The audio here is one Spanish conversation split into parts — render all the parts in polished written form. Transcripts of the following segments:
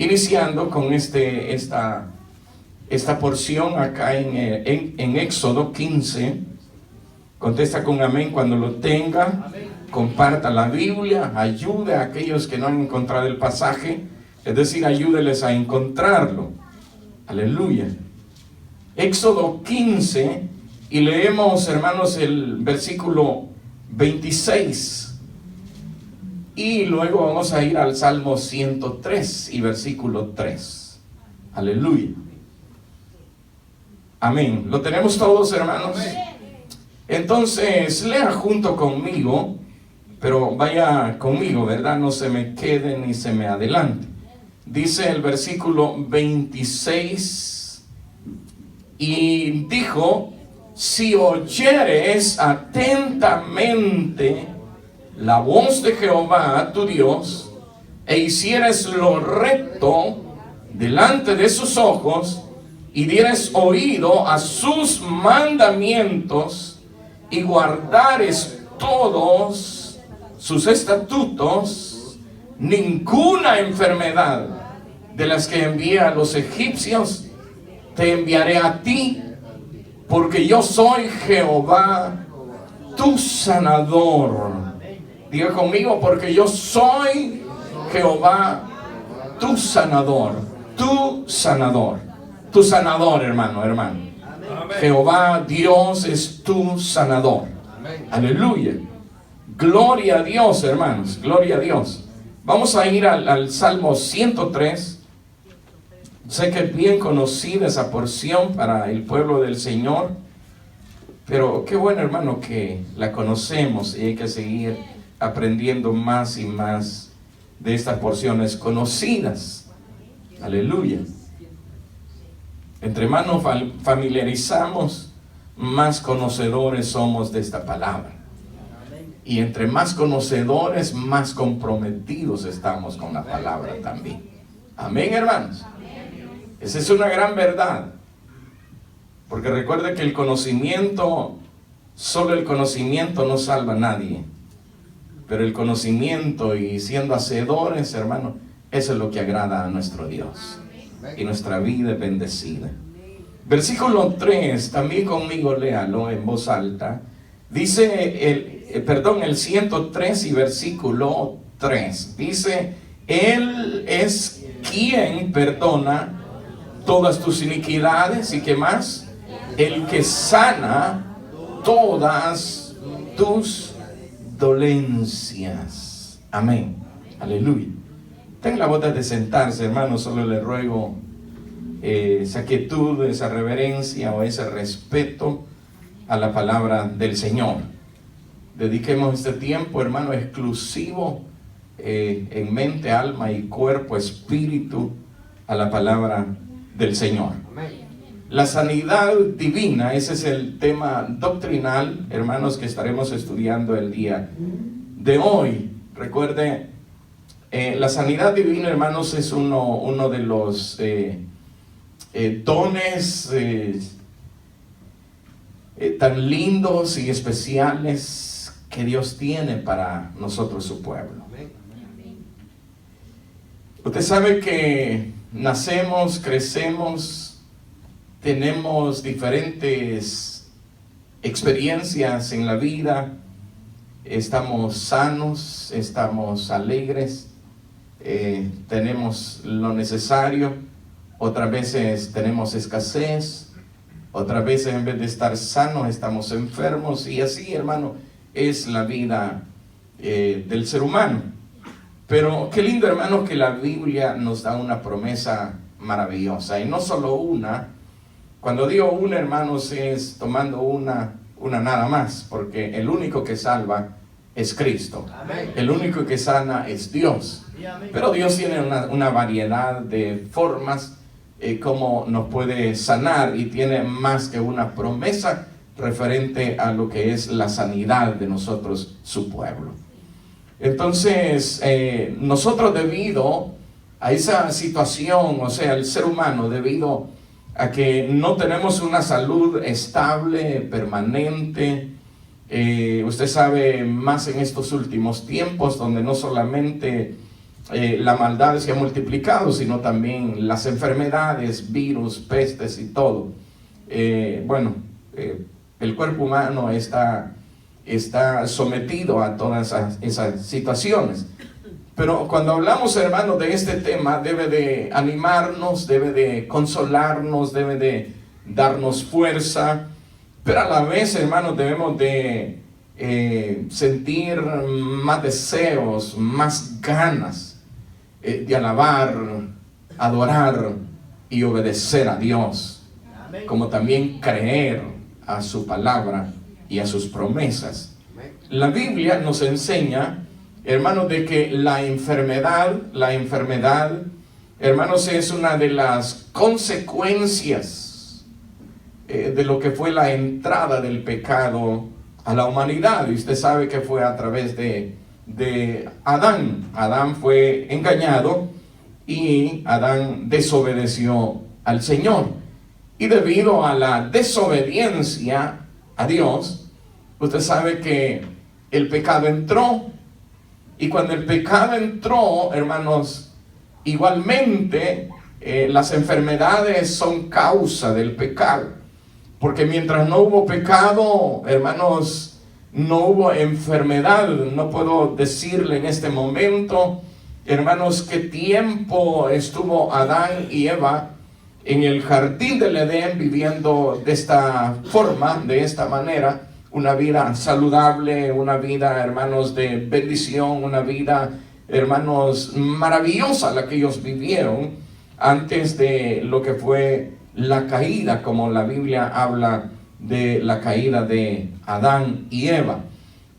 iniciando con esta porción acá en Éxodo 15. Contesta con amén cuando lo tenga. Comparta la Biblia, ayude a aquellos que no han encontrado el pasaje, es decir, ayúdeles a encontrarlo. Aleluya. Éxodo 15, y leemos, hermanos, el versículo 26. Y luego vamos a ir al Salmo 103 y versículo 3. Aleluya. Amén. ¿Lo tenemos todos, hermanos? Entonces, lea junto conmigo, pero vaya conmigo, ¿verdad? No se me quede ni se me adelante. Dice el versículo 26, y dijo: si oyeres atentamente la voz de Jehová tu Dios, e hicieres lo recto delante de sus ojos, y dieres oído a sus mandamientos, y guardares todos sus estatutos, ninguna enfermedad de las que envié a los egipcios te enviaré a ti, porque yo soy Jehová tu sanador. Diga conmigo: porque yo soy Jehová tu sanador. Tu sanador. Tu sanador, hermano. Jehová Dios es tu sanador. Aleluya. Gloria a Dios, hermanos. Gloria a Dios. Vamos a ir al Salmo 103. Sé que es bien conocida esa porción para el pueblo del Señor, pero qué bueno, hermano, que la conocemos, y hay que seguir aprendiendo más y más de estas porciones conocidas. Aleluya. Entre más nos familiarizamos, más conocedores somos de esta palabra. Y entre más conocedores, más comprometidos estamos con la palabra también. Amén, hermanos. Esa es una gran verdad. Porque recuerde que el conocimiento, solo el conocimiento no salva a nadie. Pero el conocimiento y siendo hacedores, hermano, eso es lo que agrada a nuestro Dios. Y nuestra vida es bendecida. Versículo 3, también conmigo léalo en voz alta. Dice el 103 y versículo 3. Dice: Él es quien perdona todas tus iniquidades, y ¿qué más? El que sana todas tus dolencias. Amén. Aleluya. Tenga la bondad de sentarse, hermano. Solo le ruego esa quietud, esa reverencia o ese respeto a la palabra del Señor. Dediquemos este tiempo, hermano, exclusivo en mente, alma y cuerpo, espíritu, a la palabra del Señor. La sanidad divina, ese es el tema doctrinal, hermanos, que estaremos estudiando el día de hoy. Recuerde, la sanidad divina, hermanos, es uno de los dones tan lindos y especiales que Dios tiene para nosotros, su pueblo. Usted sabe que nacemos, crecemos, tenemos diferentes experiencias en la vida, estamos sanos, estamos alegres, tenemos lo necesario, otras veces tenemos escasez, otras veces en vez de estar sanos estamos enfermos, y así, hermano, es la vida del ser humano. Pero qué lindo, hermano, que la Biblia nos da una promesa maravillosa, y no solo una. Cuando digo una, hermanos, es tomando una nada más, porque el único que salva es Cristo. Amén. El único que sana es Dios. Pero Dios tiene una variedad de formas como nos puede sanar, y tiene más que una promesa referente a lo que es la sanidad de nosotros, su pueblo. Entonces, nosotros, debido a esa situación, o sea, el ser humano, debido a que no tenemos una salud estable, permanente, usted sabe, más en estos últimos tiempos, donde no solamente la maldad se ha multiplicado, sino también las enfermedades, virus, pestes y todo. El cuerpo humano está sometido a todas esas situaciones. Pero cuando hablamos, hermanos, de este tema, debe de animarnos, debe de consolarnos, debe de darnos fuerza, pero a la vez, hermanos, debemos de sentir más deseos, más ganas de alabar, adorar y obedecer a Dios, como también creer a su palabra y a sus promesas. La Biblia nos enseña, hermanos, de que la enfermedad, hermanos, es una de las consecuencias de lo que fue la entrada del pecado a la humanidad. Y usted sabe que fue a través de Adán. Adán fue engañado y Adán desobedeció al Señor. Y debido a la desobediencia a Dios, usted sabe que el pecado entró. Y cuando el pecado entró, hermanos, igualmente las enfermedades son causa del pecado. Porque mientras no hubo pecado, hermanos, no hubo enfermedad. No puedo decirle en este momento, hermanos, qué tiempo estuvo Adán y Eva en el jardín del Edén viviendo de esta forma, de esta manera, una vida saludable, una vida, hermanos, de bendición, una vida, hermanos, maravillosa la que ellos vivieron antes de lo que fue la caída, como la Biblia habla de la caída de Adán y Eva.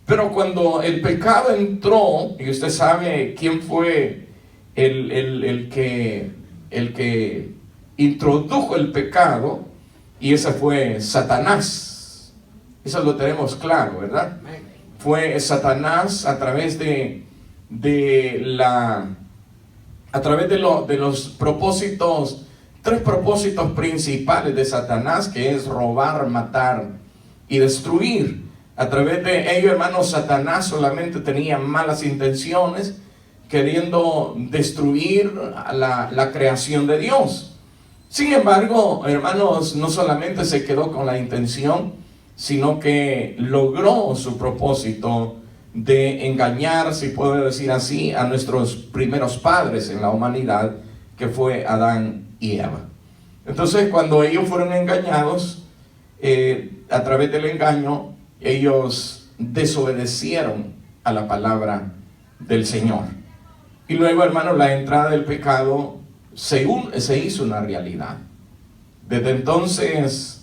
Pero cuando el pecado entró, y usted sabe quién fue el que introdujo el pecado, y ese fue Satanás. Eso lo tenemos claro, ¿verdad? Fue Satanás a través de los propósitos, 3 propósitos principales de Satanás, que es robar, matar y destruir. A través de ello, hermanos, Satanás solamente tenía malas intenciones, queriendo destruir la creación de Dios. Sin embargo, hermanos, no solamente se quedó con la intención, sino que logró su propósito de engañar, si puedo decir así, a nuestros primeros padres en la humanidad, que fue Adán y Eva. Entonces, cuando ellos fueron engañados, a través del engaño, ellos desobedecieron a la palabra del Señor. Y luego, hermanos, la entrada del pecado se hizo una realidad. Desde entonces,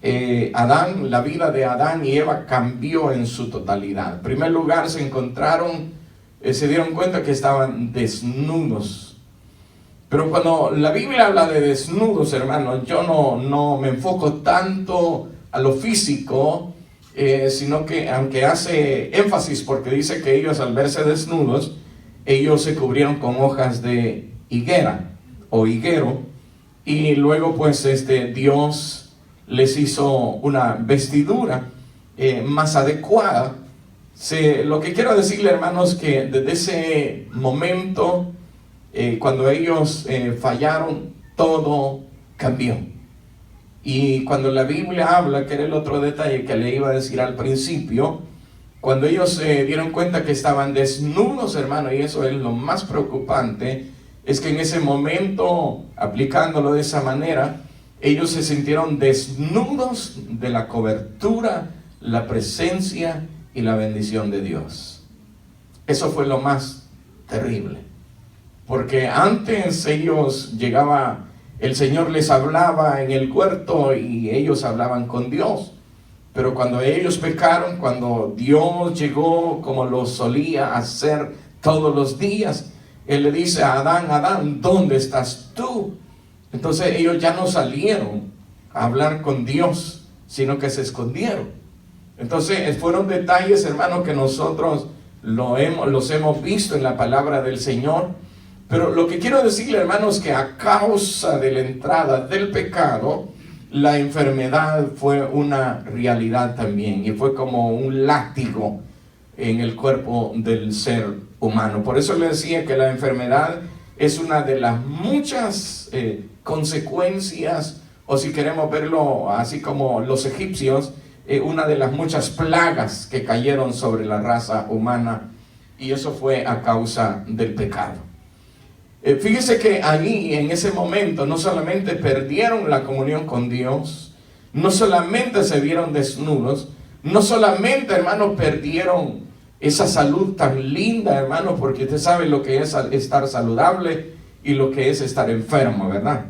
la vida de Adán y Eva cambió en su totalidad. En primer lugar, se dieron cuenta que estaban desnudos. Pero cuando la Biblia habla de desnudos, hermanos, yo no me enfoco tanto a lo físico, sino que aunque hace énfasis, porque dice que ellos, al verse desnudos, ellos se cubrieron con hojas de higuera o higuero, y luego pues Dios les hizo una vestidura más adecuada. Lo que quiero decirle, hermanos, que desde ese momento, cuando ellos fallaron, todo cambió. Y cuando la Biblia habla, que era el otro detalle que le iba a decir al principio, cuando ellos se dieron cuenta que estaban desnudos, hermano, y eso es lo más preocupante, es que en ese momento, aplicándolo de esa manera, ellos se sintieron desnudos de la cobertura, la presencia y la bendición de Dios. Eso fue lo más terrible, porque antes ellos el Señor les hablaba en el huerto y ellos hablaban con Dios. Pero cuando ellos pecaron, cuando Dios llegó como lo solía hacer todos los días, Él le dice a Adán: Adán, ¿dónde estás tú? Entonces ellos ya no salieron a hablar con Dios, sino que se escondieron. Entonces fueron detalles, hermanos, que nosotros los hemos visto en la palabra del Señor. Pero lo que quiero decirle, hermanos, que a causa de la entrada del pecado, la enfermedad fue una realidad también, y fue como un látigo en el cuerpo del ser humano. Por eso le decía que la enfermedad es una de las muchas consecuencias, o si queremos verlo así como los egipcios, una de las muchas plagas que cayeron sobre la raza humana, y eso fue a causa del pecado. Fíjese que allí en ese momento no solamente perdieron la comunión con Dios, no solamente se vieron desnudos, no solamente, hermanos, perdieron esa salud tan linda, hermanos, porque usted sabe lo que es estar saludable y lo que es estar enfermo, ¿verdad?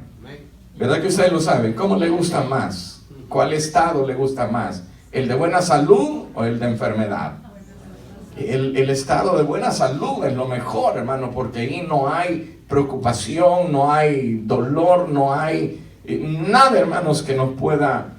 ¿Verdad que ustedes lo saben? ¿Cómo le gusta más? ¿Cuál estado le gusta más? ¿El de buena salud o el de enfermedad? El estado de buena salud es lo mejor, hermano, porque ahí no hay preocupación, no hay dolor, no hay nada, hermanos, que nos pueda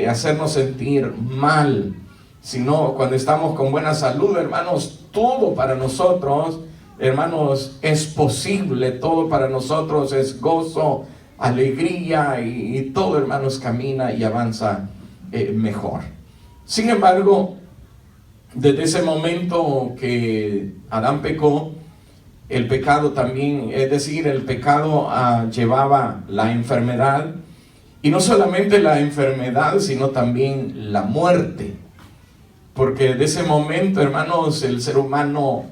hacernos sentir mal. Sino cuando estamos con buena salud, hermanos, todo para nosotros, hermanos, es posible, todo para nosotros es gozo, alegría y todo, hermanos, camina y avanza mejor. Sin embargo, desde ese momento que Adán pecó, el pecado también, es decir, el pecado llevaba la enfermedad, y no solamente la enfermedad, sino también la muerte. Porque de ese momento, hermanos, el ser humano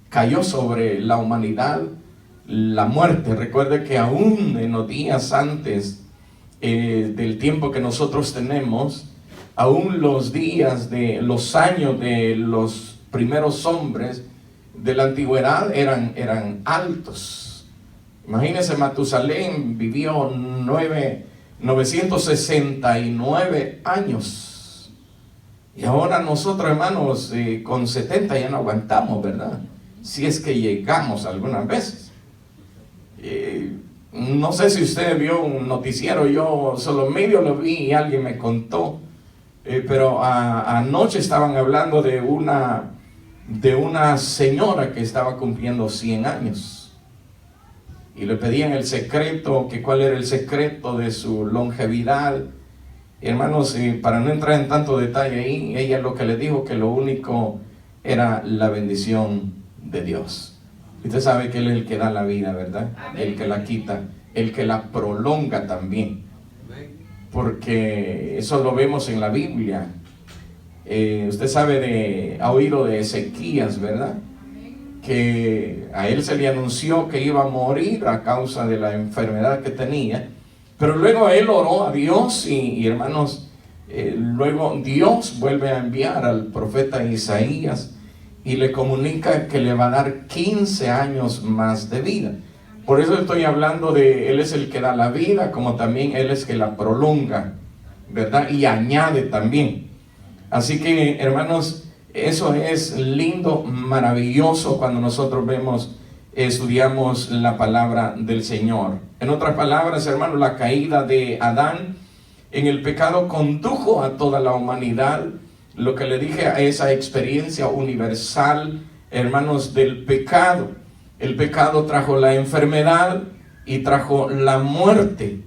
cayó sobre la humanidad la muerte. Recuerde que aún en los días antes del tiempo que nosotros tenemos, aún los días de los años de los primeros hombres de la antigüedad eran altos. Imagínense, Matusalén vivió 969 años. Y ahora nosotros, hermanos, con 70 ya no aguantamos, ¿verdad? Si es que llegamos algunas veces. No sé si usted vio un noticiero, yo solo medio lo vi y alguien me contó. Pero anoche estaban hablando de una señora que estaba cumpliendo 100 años. Y le pedían el secreto, que cuál era el secreto de su longevidad. Hermanos, para no entrar en tanto detalle ahí, ella lo que le dijo que lo único era la bendición de Dios. Usted sabe que Él es el que da la vida, ¿verdad? Amén. El que la quita, el que la prolonga también. Porque eso lo vemos en la Biblia. Usted sabe, ha oído de Ezequías, ¿verdad? Que a él se le anunció que iba a morir a causa de la enfermedad que tenía. Pero luego él oró a Dios y hermanos, luego Dios vuelve a enviar al profeta Isaías y le comunica que le va a dar 15 años más de vida. Por eso estoy hablando de Él es el que da la vida, como también Él es que la prolonga, ¿verdad? Y añade también. Así que, hermanos, eso es lindo, maravilloso cuando nosotros estudiamos la palabra del Señor. En otras palabras, hermanos, la caída de Adán en el pecado condujo a toda la humanidad, lo que le dije, a esa experiencia universal, hermanos, del pecado. El pecado trajo la enfermedad y trajo la muerte.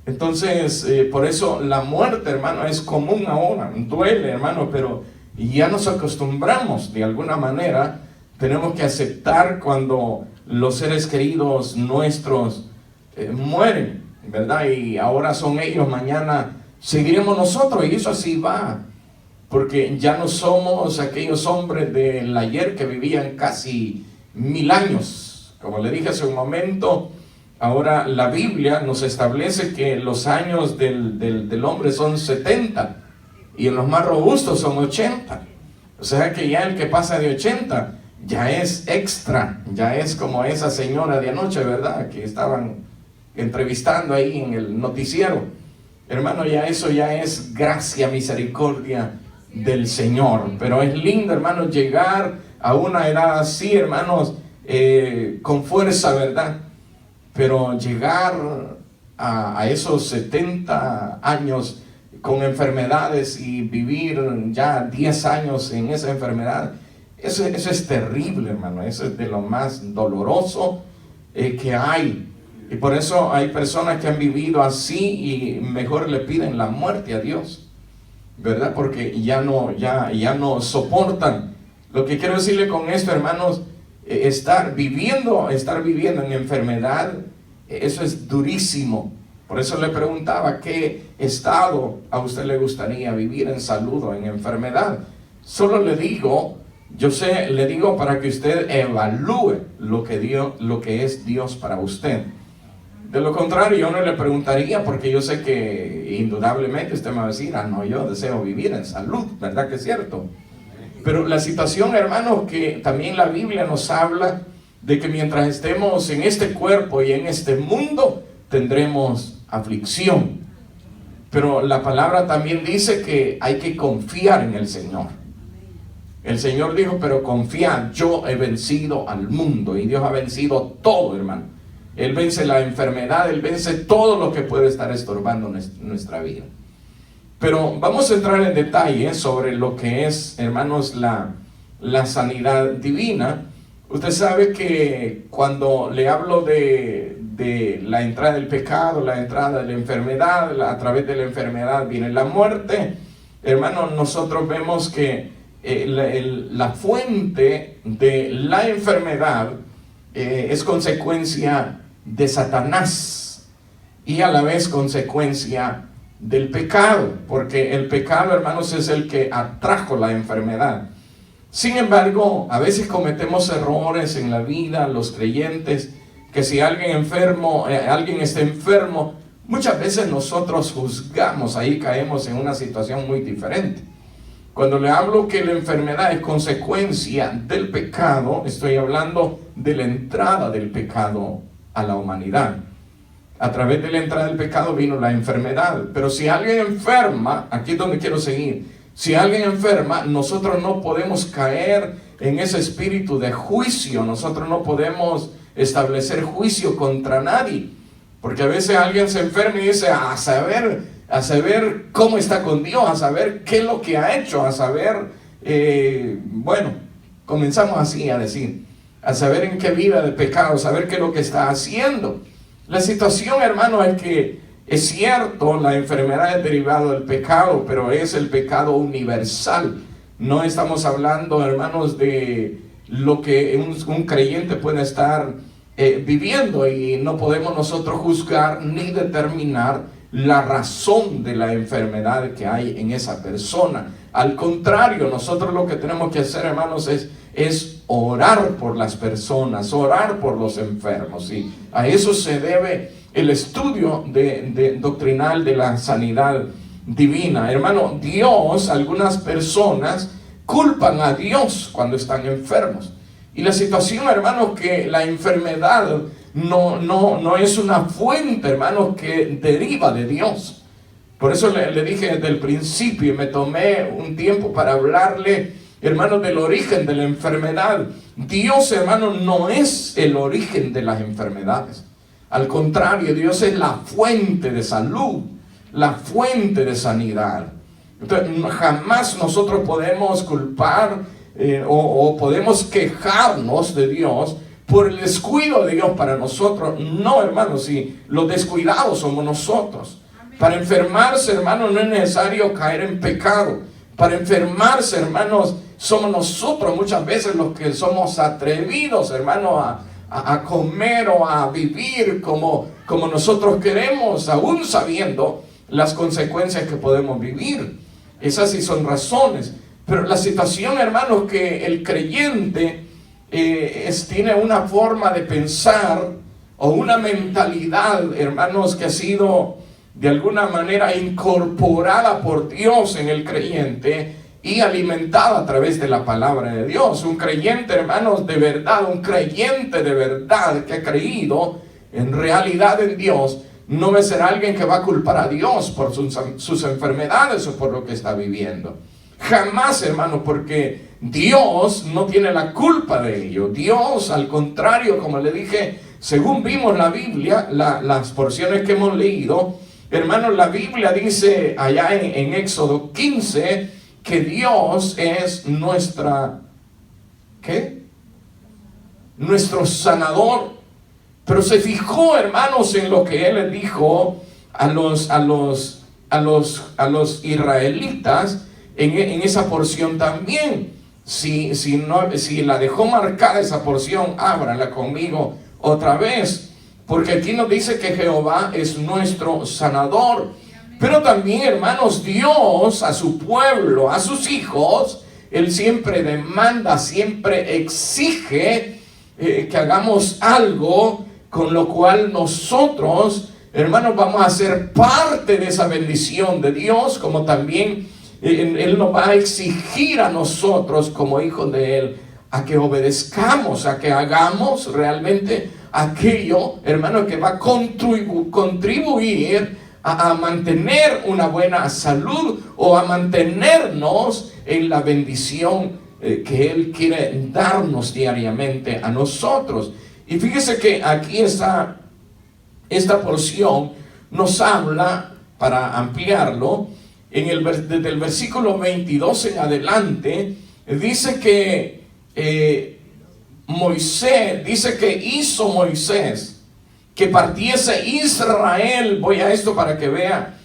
Entonces, por eso la muerte, hermano, es común ahora. Duele, hermano, pero ya nos acostumbramos de alguna manera. Tenemos que aceptar cuando los seres queridos nuestros mueren, ¿verdad? Y ahora son ellos, mañana seguiremos nosotros, y eso así va. Porque ya no somos aquellos hombres del ayer que vivían casi 1000 años. Como le dije hace un momento, ahora la Biblia nos establece que los años del hombre son 70 y en los más robustos son 80. O sea que ya el que pasa de 80 ya es extra, ya es como esa señora de anoche, ¿verdad? Que estaban entrevistando ahí en el noticiero. Hermano, ya eso ya es gracia, misericordia del Señor. Pero es lindo, hermanos, llegar a una edad así, hermanos, con fuerza, ¿verdad? Pero llegar a esos 70 años con enfermedades y vivir ya 10 años en esa enfermedad, eso es terrible, hermano. Eso es de lo más doloroso que hay. Y por eso hay personas que han vivido así y mejor le piden la muerte a Dios, ¿verdad? Porque ya no soportan Lo que quiero decirle con esto, hermanos, estar viviendo en enfermedad, eso es durísimo. Por eso le preguntaba, ¿qué estado a usted le gustaría vivir, en salud o en enfermedad? Solo le digo, le digo para que usted evalúe lo que es Dios para usted. De lo contrario, yo no le preguntaría, porque yo sé que indudablemente usted me va a decir, no, yo deseo vivir en salud, ¿verdad que es cierto? Pero la situación, hermanos, que también la Biblia nos habla de que mientras estemos en este cuerpo y en este mundo, tendremos aflicción. Pero la palabra también dice que hay que confiar en el Señor. El Señor dijo, pero confiad, yo he vencido al mundo. Y Dios ha vencido todo, hermano. Él vence la enfermedad, Él vence todo lo que puede estar estorbando nuestra vida. Pero vamos a entrar en detalle sobre lo que es, hermanos, la sanidad divina. Usted sabe que cuando le hablo de la entrada del pecado, la entrada de la enfermedad, a través de la enfermedad viene la muerte, hermanos, nosotros vemos que la fuente de la enfermedad es consecuencia de Satanás y a la vez consecuencia del pecado, porque el pecado, hermanos, es el que atrajo la enfermedad. Sin embargo, a veces cometemos errores en la vida, los creyentes, que si alguien está enfermo, muchas veces nosotros juzgamos, ahí caemos en una situación muy diferente. Cuando le hablo que la enfermedad es consecuencia del pecado, estoy hablando de la entrada del pecado a la humanidad. A través de la entrada del pecado vino la enfermedad. Pero si alguien enferma, aquí es donde quiero seguir, si alguien enferma, nosotros no podemos caer en ese espíritu de juicio, nosotros no podemos establecer juicio contra nadie, porque a veces alguien se enferma y dice, a saber cómo está con Dios, a saber qué es lo que ha hecho, a saber, comenzamos así a decir, a saber en qué vida de pecado, saber qué es lo que está haciendo. La situación, hermano, es que es cierto, la enfermedad es derivada del pecado, pero es el pecado universal. No estamos hablando, hermanos, de lo que un creyente puede estar viviendo, y no podemos nosotros juzgar ni determinar la razón de la enfermedad que hay en esa persona. Al contrario, nosotros lo que tenemos que hacer, hermanos, es orar por las personas, orar por los enfermos, y a eso se debe el estudio doctrinal de la sanidad divina. Hermano, algunas personas culpan a Dios cuando están enfermos. Y la situación, hermanos, que la enfermedad no es una fuente, hermanos, que deriva de Dios. Por eso le dije desde el principio, y me tomé un tiempo para hablarle, hermanos, del origen de la enfermedad. Dios, hermanos, no es el origen de las enfermedades. Al contrario, Dios es la fuente de salud, la fuente de sanidad. Entonces, jamás nosotros podemos culpar o podemos quejarnos de Dios por el descuido de Dios para nosotros. No, hermanos, si los descuidados somos nosotros. Para enfermarse, hermanos, no es necesario caer en pecado. Para enfermarse, hermanos, somos nosotros muchas veces los que somos atrevidos, hermanos, a comer o a vivir como nosotros queremos, aún sabiendo las consecuencias que podemos vivir. Esas sí son razones. Pero la situación, hermanos, que el creyente tiene una forma de pensar o una mentalidad, hermanos, que ha sido de alguna manera incorporada por Dios en el creyente y alimentada a través de la palabra de Dios. Un creyente, hermanos, de verdad, un creyente de verdad que ha creído en realidad en Dios, no va a ser alguien que va a culpar a Dios por sus enfermedades o por lo que está viviendo. Jamás, hermano, porque Dios no tiene la culpa de ello. Dios, al contrario, como le dije, según vimos la Biblia, las porciones que hemos leído, hermanos, la Biblia dice allá en Éxodo 15 que Dios es nuestro sanador. Pero se fijó, hermanos, en lo que Él le dijo a los israelitas en esa porción también. si la dejó marcada esa porción, ábrala conmigo otra vez, porque aquí nos dice que Jehová es nuestro sanador. Pero también, hermanos, Dios a su pueblo, a sus hijos, Él siempre demanda, siempre exige que hagamos algo con lo cual nosotros, hermanos, vamos a ser parte de esa bendición de Dios, como también Él nos va a exigir a nosotros como hijos de Él a que obedezcamos, a que hagamos realmente aquello, hermano, que va a contribuir a mantener una buena salud o a mantenernos en la bendición que Él quiere darnos diariamente a nosotros. Y fíjese que aquí esta porción nos habla, para ampliarlo, desde el versículo 22 en adelante, dice que hizo Moisés que partiese Israel. Voy a esto para que vea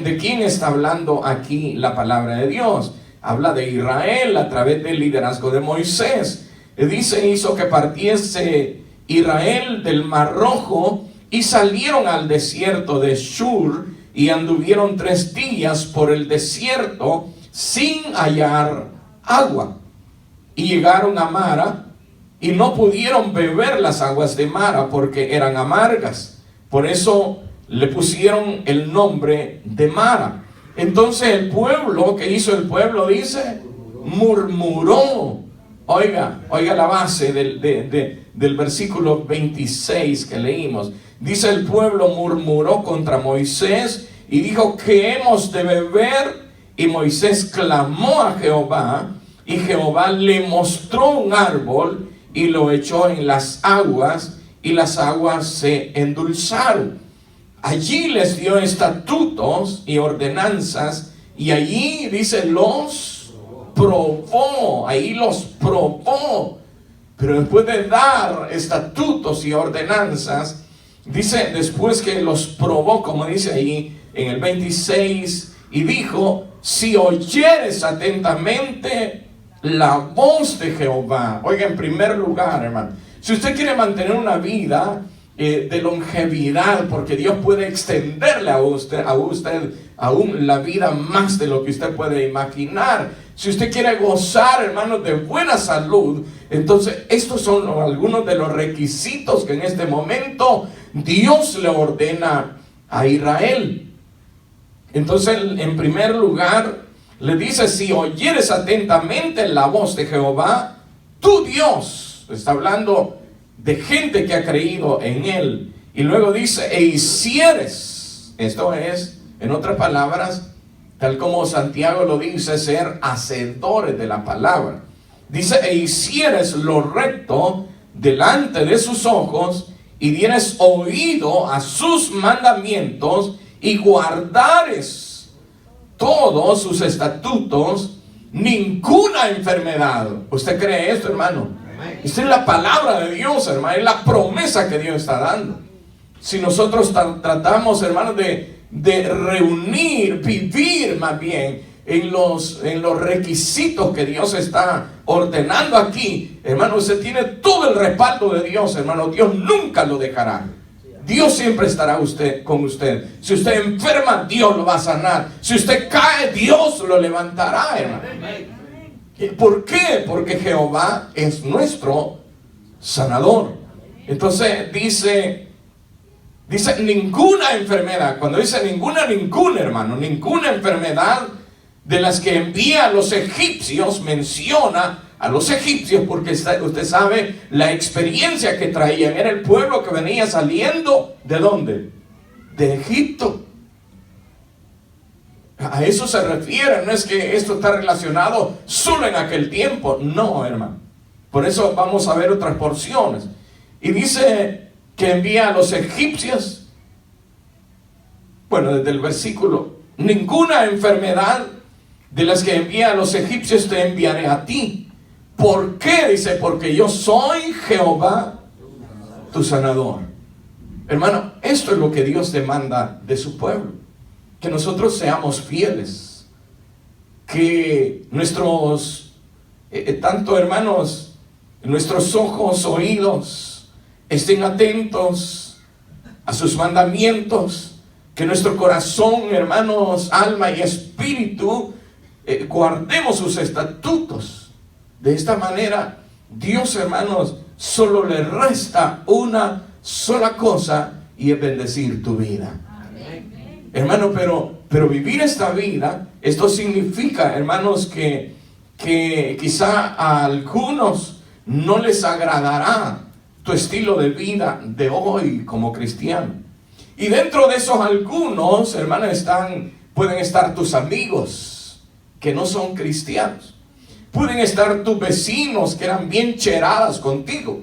de quién está hablando aquí la palabra de Dios. Habla de Israel a través del liderazgo de Moisés. Hizo que partiese Israel del Mar Rojo y salieron al desierto de Shur y anduvieron 3 días por el desierto sin hallar agua. Y llegaron a Mara y no pudieron beber las aguas de Mara porque eran amargas. Por eso le pusieron el nombre de Mara. Entonces el pueblo, ¿qué hizo el pueblo? Dice, murmuró. Oiga la base del versículo 26 que leímos. Dice, el pueblo murmuró contra Moisés y dijo, ¿qué hemos de beber? Y Moisés clamó a Jehová, y Jehová le mostró un árbol y lo echó en las aguas, y las aguas se endulzaron. Allí les dio estatutos y ordenanzas, y allí dice, los probó. Ahí los probó. Pero después de dar estatutos y ordenanzas, dice, después que los probó, como dice ahí en el 26, y dijo, si oyeres atentamente la voz de Jehová. Oiga, en primer lugar, hermano, si usted quiere mantener una vida de longevidad, porque Dios puede extenderle a usted aún la vida más de lo que usted puede imaginar. Si usted quiere gozar, hermano, de buena salud, entonces estos son algunos de los requisitos que en este momento Dios le ordena a Israel. Entonces, en primer lugar, le dice, si oyeres atentamente la voz de Jehová, tu Dios. Está hablando de gente que ha creído en Él. Y luego dice, e hicieres. Esto es, en otras palabras, tal como Santiago lo dice, ser hacedores de la palabra. Dice, e hicieres lo recto delante de sus ojos, y dieres oído a sus mandamientos, y guardares todos sus estatutos, ninguna enfermedad. ¿Usted cree esto, hermano? Esta es la palabra de Dios, hermano, es la promesa que Dios está dando. Si nosotros tratamos, hermano, de reunir, vivir más bien en los requisitos que Dios está ordenando aquí, hermano, usted tiene todo el respaldo de Dios, hermano. Dios nunca lo dejará. Dios siempre estará con usted. Si usted enferma, Dios lo va a sanar. Si usted cae, Dios lo levantará, hermano. ¿Por qué? Porque Jehová es nuestro sanador. Entonces dice ninguna enfermedad. Cuando dice ninguna, hermano, ninguna enfermedad de las que envía a los egipcios, menciona a los egipcios, porque usted sabe la experiencia que traían. Era el pueblo que venía saliendo, ¿de dónde? De Egipto. A eso se refiere. No es que esto está relacionado solo en aquel tiempo. No, hermano. Por eso vamos a ver otras porciones. Y dice que envía a los egipcios. Bueno, desde el versículo, ninguna enfermedad de las que envía a los egipcios te enviaré a ti. ¿Por qué? Dice, porque yo soy Jehová, tu sanador. Hermano, esto es lo que Dios demanda de su pueblo. Que nosotros seamos fieles. Que nuestros tanto, hermanos, nuestros ojos, oídos, estén atentos a sus mandamientos, que nuestro corazón, hermanos, alma y espíritu, guardemos sus estatutos. De esta manera, Dios, hermanos, solo le resta una sola cosa, y es bendecir tu vida. Amén. Hermano, pero vivir esta vida, esto significa, hermanos, que quizá a algunos no les agradará tu estilo de vida de hoy como cristiano. Y dentro de esos algunos, hermanos, pueden estar tus amigos que no son cristianos. Pueden estar tus vecinos que eran bien cheradas contigo,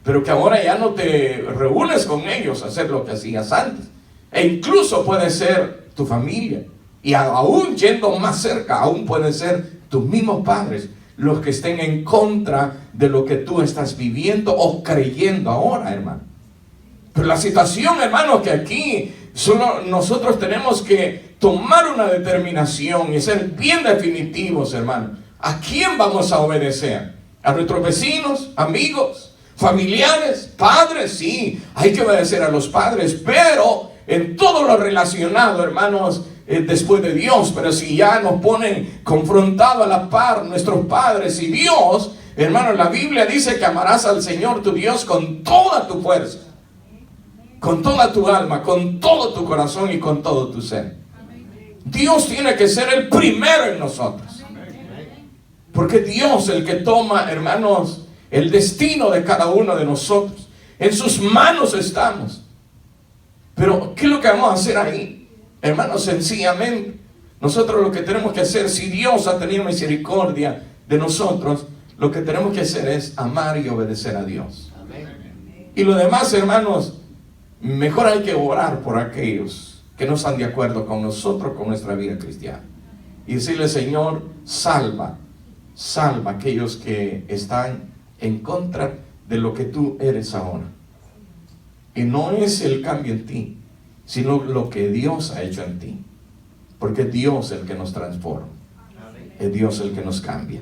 pero que ahora ya no te reúnes con ellos a hacer lo que hacías antes. E incluso puede ser tu familia. Y aún yendo más cerca, aún pueden ser tus mismos padres los que estén en contra de lo que tú estás viviendo o creyendo ahora, hermano. Pero la situación, hermano, que aquí solo nosotros tenemos que tomar una determinación y ser bien definitivos, hermano. ¿A quién vamos a obedecer? ¿A nuestros vecinos, amigos, familiares, padres? Sí, hay que obedecer a los padres, pero en todo lo relacionado, hermanos, después de Dios. Pero si ya nos ponen confrontado a la par nuestros padres y Dios, hermano, la Biblia dice que amarás al Señor tu Dios con toda tu fuerza, con toda tu alma, con todo tu corazón y con todo tu ser. Dios tiene que ser el primero en nosotros, porque Dios es el que toma, hermanos, el destino de cada uno de nosotros. En sus manos estamos. Pero ¿qué es lo que vamos a hacer ahí? Hermanos, sencillamente nosotros lo que tenemos que hacer, si Dios ha tenido misericordia de nosotros, lo que tenemos que hacer es amar y obedecer a Dios. Y lo demás, hermanos, mejor hay que orar por aquellos que no están de acuerdo con nosotros, con nuestra vida cristiana, y decirle: Señor, salva a aquellos que están en contra de lo que tú eres ahora. Y no es el cambio en ti, sino lo que Dios ha hecho en ti. Porque Dios es el que nos transforma, es Dios el que nos cambia.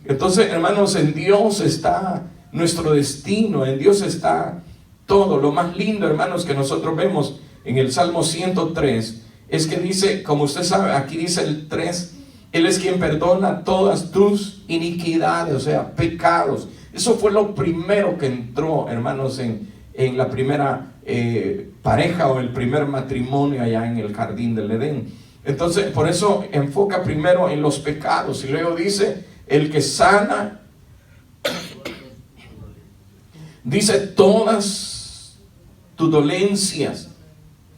Entonces, hermanos, en Dios está nuestro destino, en Dios está todo. Lo más lindo, hermanos, que nosotros vemos en el Salmo 103 es que dice, como usted sabe, aquí dice el 3, Él es quien perdona todas tus iniquidades, o sea, pecados. Eso fue lo primero que entró, hermanos, en la primera pareja o el primer matrimonio allá en el jardín del Edén. Entonces, por eso enfoca primero en los pecados y luego dice: el que sana, dice, todas tus dolencias,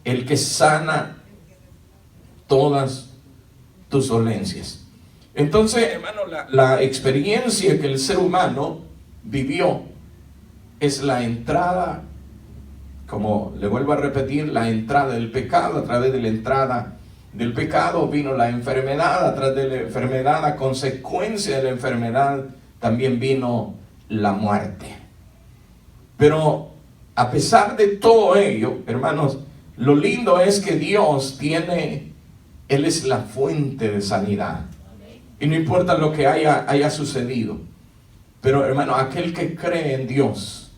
el que sana todas tus dolencias. Entonces, hermano, la experiencia que el ser humano vivió es la entrada, como le vuelvo a repetir, la entrada del pecado. A través de la entrada del pecado vino la enfermedad, a través de la enfermedad, a consecuencia de la enfermedad, también vino la muerte. Pero a pesar de todo ello, hermanos, lo lindo es que Dios Él es la fuente de sanidad. Y no importa lo que haya sucedido. Pero, hermano, aquel que cree en Dios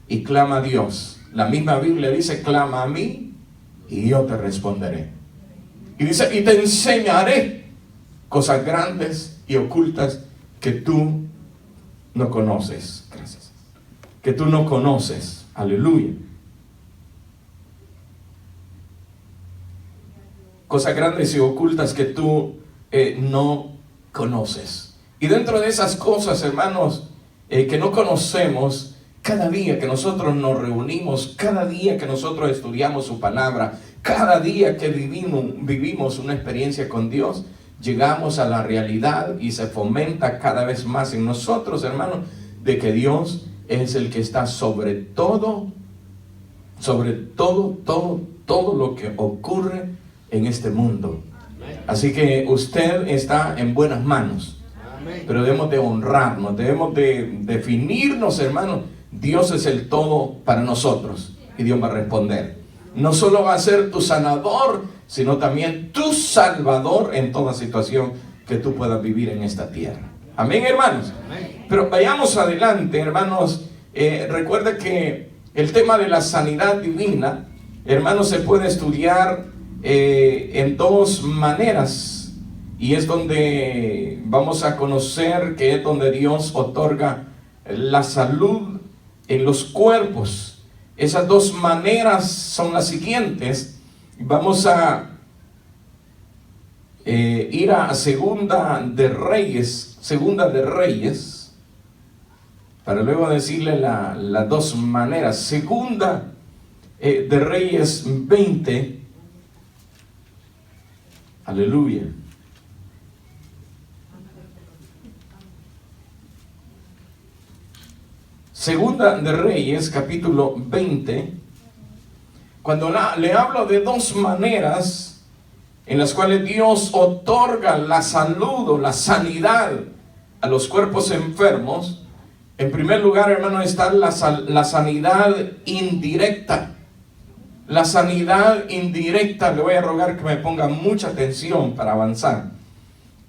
y clama a Dios, la misma Biblia dice: clama a mí y yo te responderé. Y dice: y te enseñaré cosas grandes y ocultas que tú no conoces. Gracias. Que tú no conoces. Aleluya. Cosas grandes y ocultas que tú no conoces. Y dentro de esas cosas, hermanos, que no conocemos, cada día que nosotros nos reunimos, cada día que nosotros estudiamos su palabra, cada día que vivimos una experiencia con Dios, llegamos a la realidad y se fomenta cada vez más en nosotros, hermanos, de que Dios es el que está sobre todo lo que ocurre en este mundo. Así que usted está en buenas manos. Pero debemos de honrarnos, debemos de definirnos, hermanos. Dios es el todo para nosotros y Dios va a responder. No solo va a ser tu sanador, sino también tu salvador en toda situación que tú puedas vivir en esta tierra. Amén, hermanos. Pero vayamos adelante, hermanos. Recuerda que el tema de la sanidad divina, hermanos, se puede estudiar en dos maneras. Y es donde vamos a conocer que es donde Dios otorga la salud en los cuerpos. Esas dos maneras son las siguientes. Vamos a ir a Segunda de Reyes, para luego decirle las dos maneras. Segunda de Reyes 20. Aleluya. Segunda de Reyes, capítulo 20. Cuando le hablo de dos maneras en las cuales Dios otorga la salud o la sanidad a los cuerpos enfermos. En primer lugar, hermano, está la sanidad indirecta. La sanidad indirecta, le voy a rogar que me ponga mucha atención para avanzar.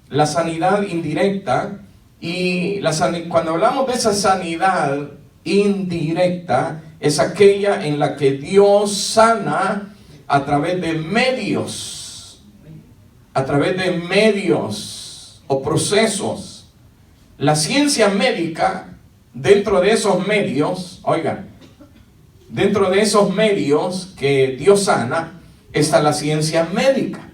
La sanidad indirecta, y cuando hablamos de esa sanidad indirecta, es aquella en la que Dios sana a través de medios o procesos. La ciencia médica, dentro de esos medios, dentro de esos medios que Dios sana, está la ciencia médica.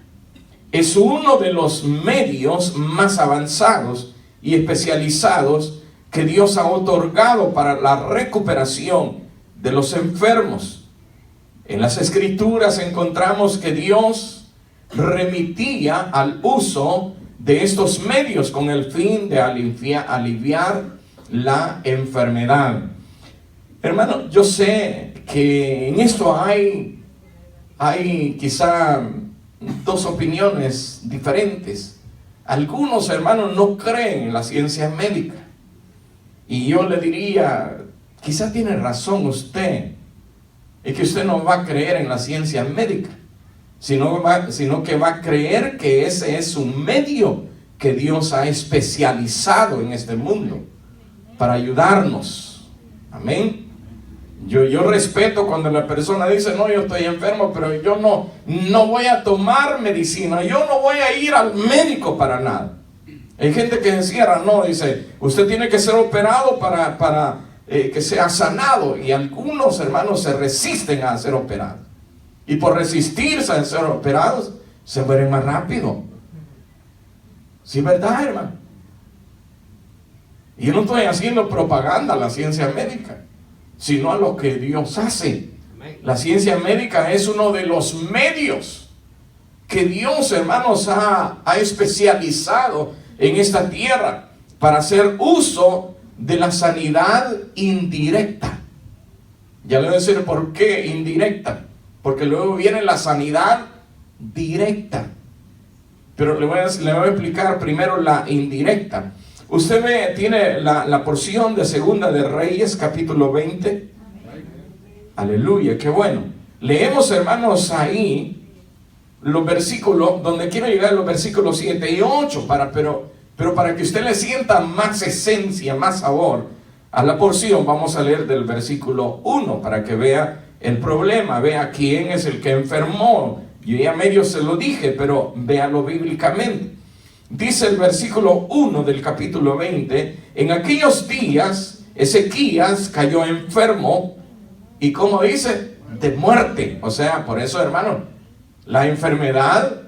Es uno de los medios más avanzados y especializados que Dios ha otorgado para la recuperación de los enfermos. En las Escrituras encontramos que Dios remitía al uso de estos medios con el fin de aliviar la enfermedad. Hermano, yo sé que en esto hay quizá dos opiniones diferentes. Algunos hermanos no creen en la ciencia médica. Y yo le diría, quizá tiene razón usted, es que usted no va a creer en la ciencia médica, sino que va a creer que ese es un medio que Dios ha especializado en este mundo para ayudarnos. Amén. Yo respeto cuando la persona dice, no, yo estoy enfermo, pero yo no voy a tomar medicina, yo no voy a ir al médico para nada. Hay gente que encierra, no, dice, usted tiene que ser operado para que sea sanado. Y algunos hermanos se resisten a ser operados. Y por resistirse a ser operados, se mueren más rápido. ¿Sí, verdad, hermano? Y yo no estoy haciendo propaganda a la ciencia médica, sino a lo que Dios hace. La ciencia médica es uno de los medios que Dios, hermanos, ha especializado en esta tierra para hacer uso de la sanidad indirecta. Ya le voy a decir por qué indirecta, porque luego viene la sanidad directa, pero le voy a explicar primero la indirecta. Usted tiene la porción de Segunda de Reyes, capítulo 20. Aleluya, qué bueno. Leemos, hermanos, ahí los versículos, donde quiero llegar, los versículos 7 y 8, pero para que usted le sienta más esencia, más sabor a la porción, vamos a leer del versículo 1, para que vea el problema, vea quién es el que enfermó. Yo ya medio se lo dije, pero véalo bíblicamente. Dice el versículo 1 del capítulo 20, en aquellos días Ezequías cayó enfermo, y como dice, de muerte. O sea, por eso, hermano, la enfermedad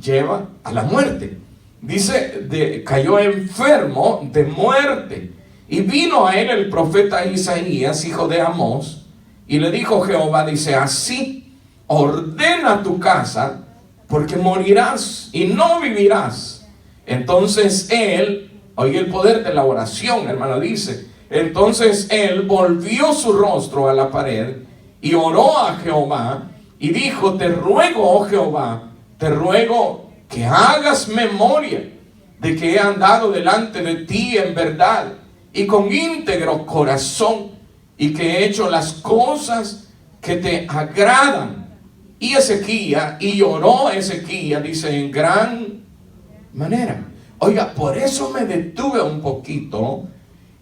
lleva a la muerte. Dice, cayó enfermo de muerte. Y vino a él el profeta Isaías, hijo de Amós, y le dijo Jehová, dice, así ordena tu casa, porque morirás y no vivirás. Entonces él, oye el poder de la oración, hermano, dice, entonces él volvió su rostro a la pared y oró a Jehová y dijo, te ruego, oh Jehová, te ruego que hagas memoria de que he andado delante de ti en verdad y con íntegro corazón, y que he hecho las cosas que te agradan. Y oró Ezequías, dice, en gran manera. Oiga, por eso me detuve un poquito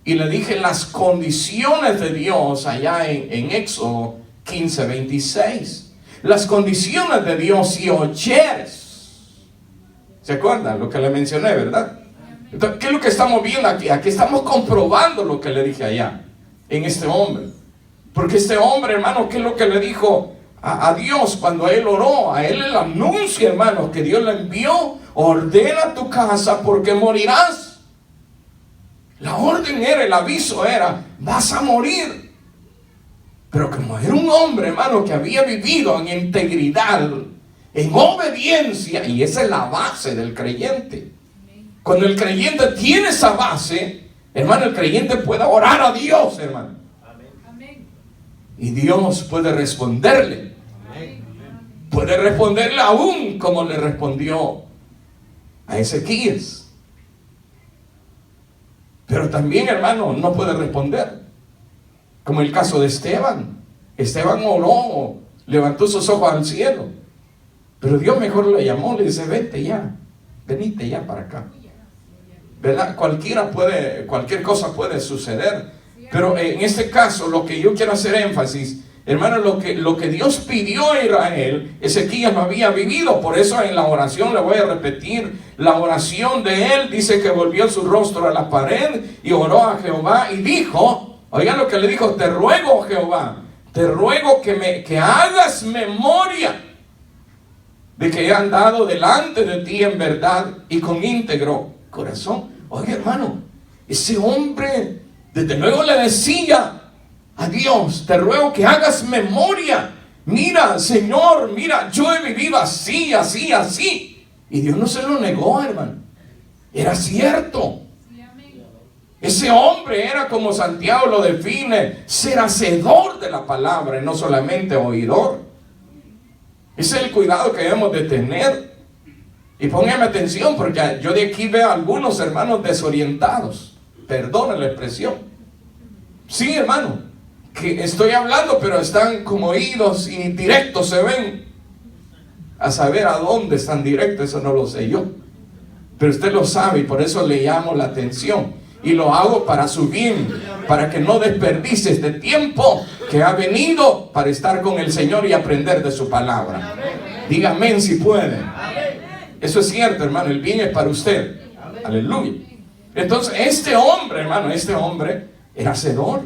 y le dije las condiciones de Dios allá en Éxodo 15:26. Las condiciones de Dios si oyeres. ¿Se acuerdan lo que le mencioné, verdad? Entonces, ¿qué es lo que estamos viendo aquí? Aquí estamos comprobando lo que le dije allá en este hombre. Porque este hombre, hermano, ¿qué es lo que le dijo a Dios cuando él oró? A él el anuncio, hermano, que Dios le envió: ordena tu casa porque morirás. La orden era, el aviso era: vas a morir. Pero como era un hombre, hermano, que había vivido en integridad, en obediencia, y esa es la base del creyente. Cuando el creyente tiene esa base, hermano, el creyente puede orar a Dios, hermano. Y Dios puede responderle. Puede responderle aún como le respondió a Ezequías. Pero también, hermano, no puede responder. Como el caso de Esteban. Esteban oró, levantó sus ojos al cielo. Pero Dios mejor le llamó, le dice: vete ya, venite ya para acá. ¿Verdad? Cualquier cosa puede suceder. Pero en este caso, lo que yo quiero hacer énfasis, hermano, lo que Dios pidió a Israel, Ezequías lo había vivido. Por eso en la oración, le voy a repetir, la oración de él dice que volvió su rostro a la pared y oró a Jehová y dijo, oigan lo que le dijo: te ruego, Jehová, te ruego que hagas memoria de que he andado delante de ti en verdad y con íntegro corazón. Oiga, hermano, ese hombre desde luego le decía a Dios: te ruego que hagas memoria. Mira, Señor, mira, yo he vivido así, así, así. Y Dios no se lo negó, hermano. Era cierto. Ese hombre era, como Santiago lo define, ser hacedor de la palabra y no solamente oidor. Ese es el cuidado que debemos de tener. Y póngame atención, porque yo de aquí veo a algunos hermanos desorientados. Perdona la expresión. Sí, hermano, que estoy hablando, pero están como oídos y directos se ven. A saber a dónde están directos, eso no lo sé yo. Pero usted lo sabe y por eso le llamo la atención. Y lo hago para su bien, para que no desperdicie este tiempo que ha venido para estar con el Señor y aprender de su palabra. Dígame si puede. Eso es cierto, hermano, el bien es para usted. Aleluya. Entonces, este hombre, hermano, era hacedor.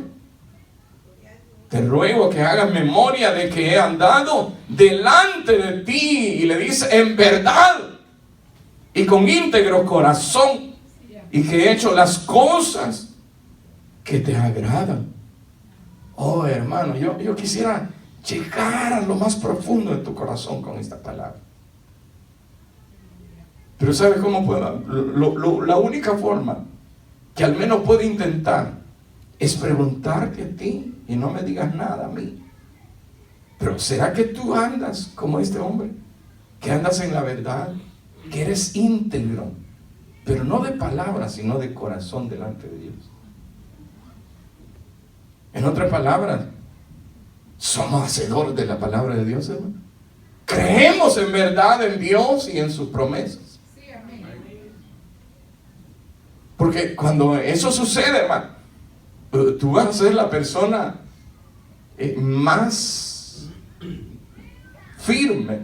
Te ruego que hagas memoria de que he andado delante de ti. Y le dice: en verdad y con íntegro corazón, y que he hecho las cosas que te agradan. Oh, hermano, yo quisiera llegar a lo más profundo de tu corazón con esta palabra. Pero ¿sabes cómo puedo? La única forma que al menos puedo intentar es preguntarte a ti y no me digas nada a mí. Pero ¿será que tú andas como este hombre? Que andas en la verdad, que eres íntegro, pero no de palabras, sino de corazón delante de Dios. En otras palabras, somos hacedores de la palabra de Dios, hermano. Creemos en verdad en Dios y en sus promesas. Porque cuando eso sucede, hermano, tú vas a ser la persona más firme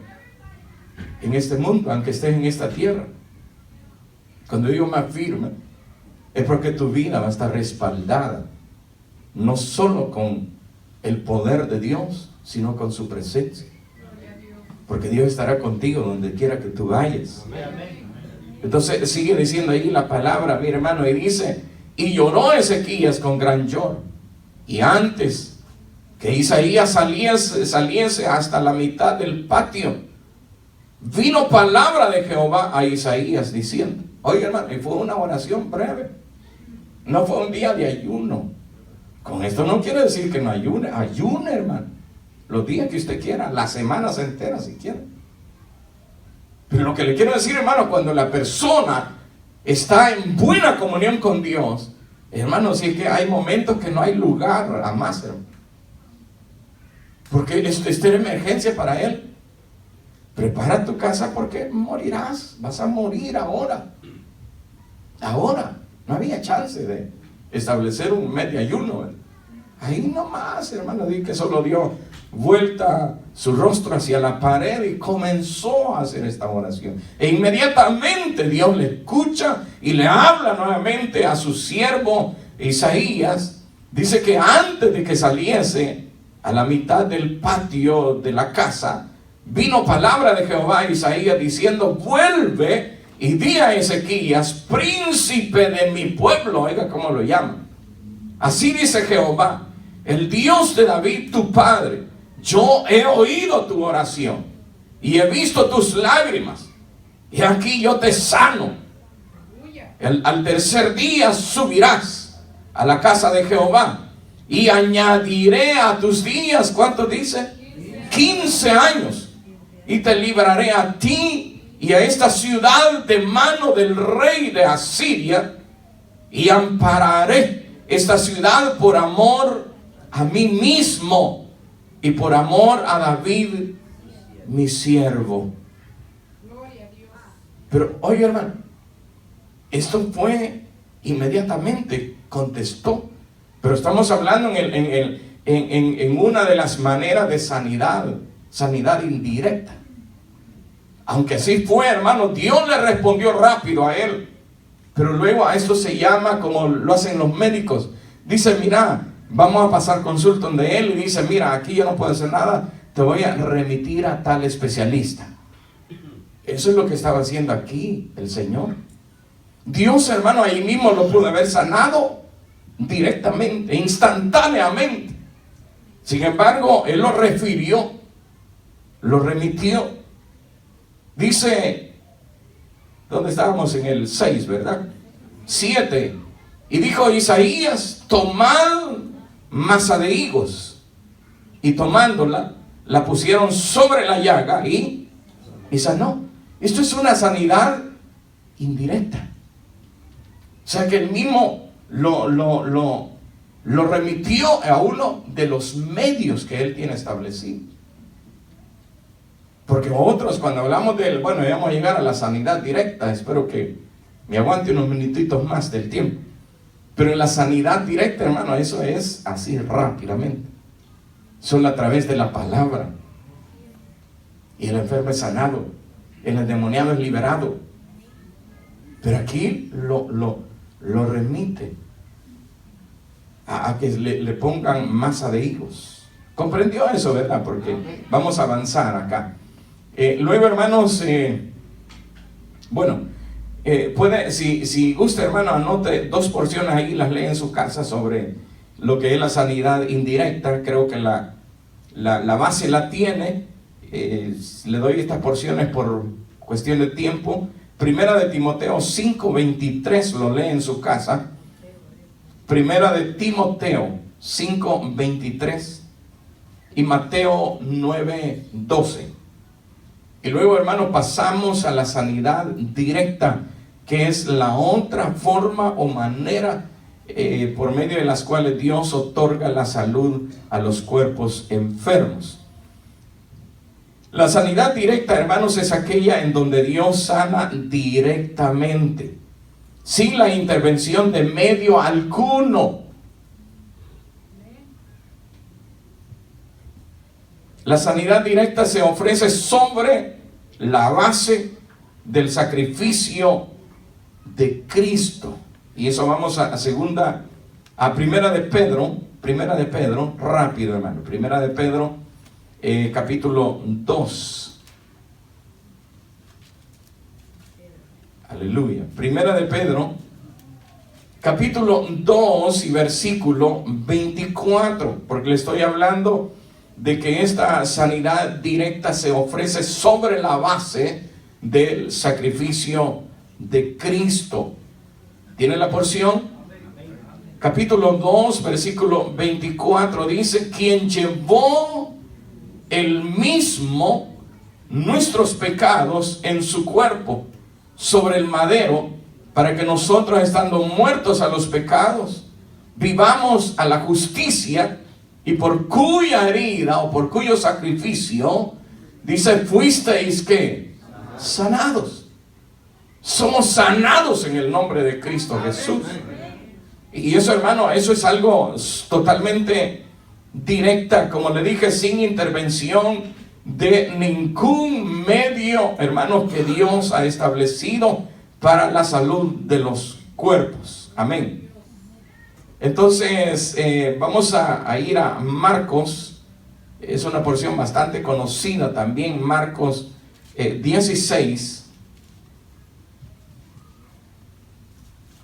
en este mundo, aunque estés en esta tierra. Cuando digo más firme, es porque tu vida va a estar respaldada, no solo con el poder de Dios, sino con su presencia. Porque Dios estará contigo donde quiera que tú vayas. Entonces sigue diciendo ahí la palabra, mi hermano, y dice: y lloró Ezequías con gran lloro. Y antes que Isaías saliese hasta la mitad del patio, vino palabra de Jehová a Isaías diciendo. Oye, hermano, y fue una oración breve. No fue un día de ayuno. Con esto no quiere decir que no ayune. Ayune, hermano, los días que usted quiera, las semanas enteras si quiere. Pero lo que le quiero decir, hermano, cuando la persona está en buena comunión con Dios, hermano, si es que hay momentos que no hay lugar a más, hermano. Porque esta es emergencia para él. Prepara tu casa porque morirás, vas a morir ahora. Ahora no había chance de establecer un mes de ayuno. Ahí nomás, hermano, di que solo dio vuelta su rostro hacia la pared y comenzó a hacer esta oración. E inmediatamente Dios le escucha y le habla nuevamente a su siervo Isaías. Dice que antes de que saliese a la mitad del patio de la casa, vino palabra de Jehová a Isaías diciendo: vuelve y di a Ezequías, príncipe de mi pueblo. Oiga cómo lo llaman. Así dice Jehová, el Dios de David tu padre: yo he oído tu oración y he visto tus lágrimas, y aquí yo te sano. Al tercer día subirás a la casa de Jehová y añadiré a tus días, ¿cuánto dice? 15 años, y te libraré a ti y a esta ciudad de mano del rey de Asiria, y ampararé esta ciudad por amor a mí mismo y por amor a David mi siervo. Pero oye, hermano, esto fue inmediatamente, contestó. Pero estamos hablando en una de las maneras de sanidad indirecta. Aunque así fue, hermano, Dios le respondió rápido a él. Pero luego a esto se llama, como lo hacen los médicos, dice: mira, vamos a pasar consulta donde él, y dice: mira, aquí yo no puedo hacer nada, te voy a remitir a tal especialista. Eso es lo que estaba haciendo aquí el Señor. Dios, hermano, ahí mismo lo pudo haber sanado directamente, instantáneamente. Sin embargo, él lo refirió, lo remitió. Dice, ¿dónde estábamos? En el 6, ¿verdad? 7. Y dijo Isaías: tomad masa de higos. Y tomándola, la pusieron sobre la llaga y sanó. Esto es una sanidad indirecta. O sea que él mismo lo remitió a uno de los medios que él tiene establecido. Porque otros, cuando hablamos del, bueno, ya vamos a llegar a la sanidad directa, espero que me aguante unos minutitos más del tiempo. Pero en la sanidad directa, hermano, eso es así rápidamente. Solo a través de la palabra. Y el enfermo es sanado, el endemoniado es liberado. Pero aquí lo remite a que le pongan masa de higos. ¿Comprendió eso, verdad? Porque vamos a avanzar acá. Luego, hermanos, puede, si gusta, hermano, anote 2 porciones ahí, las lee en su casa sobre lo que es la sanidad indirecta. Creo que la base la tiene. Le doy estas porciones por cuestión de tiempo. Primera de Timoteo 5:23, lo lee en su casa. Primera de Timoteo 5:23 y Mateo 9:12. Y luego, hermano, pasamos a la sanidad directa, que es la otra forma o manera por medio de las cuales Dios otorga la salud a los cuerpos enfermos. La sanidad directa, hermanos, es aquella en donde Dios sana directamente, sin la intervención de medio alguno. La sanidad directa se ofrece sobre la base del sacrificio de Cristo. Y eso vamos a primera de Pedro, rápido, hermano. Primera de Pedro, capítulo 2. Aleluya. Primera de Pedro, capítulo 2 y versículo 24, porque le estoy hablando de que esta sanidad directa se ofrece sobre la base del sacrificio de Cristo. ¿Tiene la porción? Capítulo 2, versículo 24 dice: quien llevó el mismo nuestros pecados en su cuerpo sobre el madero, para que nosotros, estando muertos a los pecados, vivamos a la justicia, y por cuya herida o por cuyo sacrificio, dice, fuisteis ¿qué? Sanados. O Somos sanados en el nombre de Cristo Jesús. Y eso, hermano, eso es algo totalmente directa, como le dije, sin intervención de ningún medio, hermanos, que Dios ha establecido para la salud de los cuerpos. Amén. Entonces, vamos a ir a Marcos. Es una porción bastante conocida también, Marcos 16.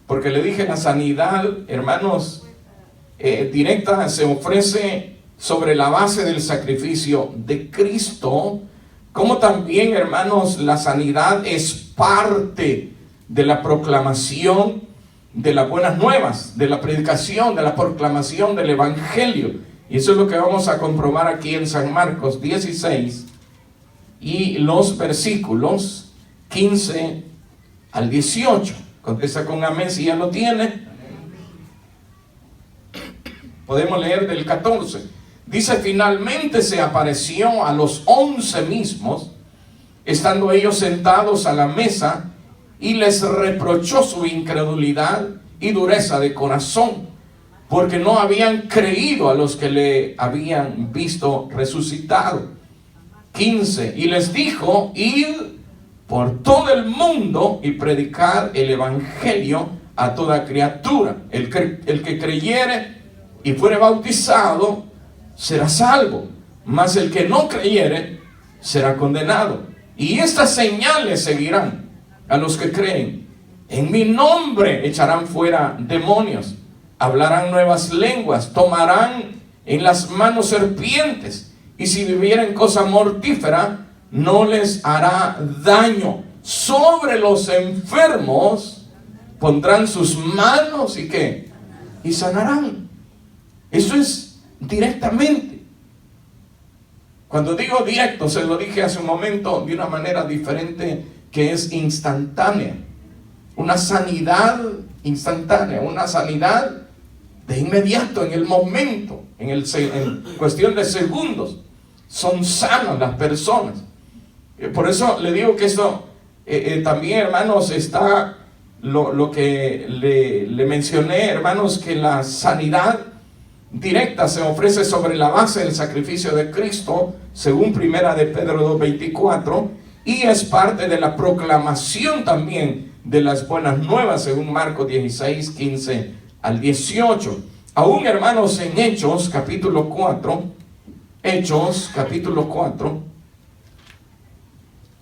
Porque le dije, la sanidad, hermanos, directa se ofrece sobre la base del sacrificio de Cristo, como también, hermanos, la sanidad es parte de la proclamación de las buenas nuevas, de la predicación, de la proclamación del Evangelio. Y eso es lo que vamos a comprobar aquí en San Marcos 16 y los versículos 15 al 18. Contesta con amén si ya lo tiene. Podemos leer del 14. Dice, finalmente se apareció a los 11 mismos, estando ellos sentados a la mesa, y les reprochó su incredulidad y dureza de corazón, porque no habían creído a los que le habían visto resucitado. 15. Y les dijo, id por todo el mundo y predicar el evangelio a toda criatura. El que creyere y fuere bautizado será salvo, mas el que no creyere será condenado. Y estas señales seguirán a los que creen. En mi nombre echarán fuera demonios, hablarán nuevas lenguas, tomarán en las manos serpientes, y si bebieren cosa mortífera no les hará daño. Sobre los enfermos pondrán sus manos y ¿qué? Y sanarán. Eso es directamente. Cuando digo directo, se lo dije hace un momento de una manera diferente, que es instantánea. Una sanidad instantánea, una sanidad de inmediato, en el momento, en cuestión de segundos. Son sanas las personas. Por eso le digo que esto también, hermanos, está lo que le mencioné, hermanos, que la sanidad directa se ofrece sobre la base del sacrificio de Cristo, según primera de Pedro 2:24, y es parte de la proclamación también de las buenas nuevas, según Marcos 16, 15 al 18. Aún, hermanos, en Hechos capítulo 4,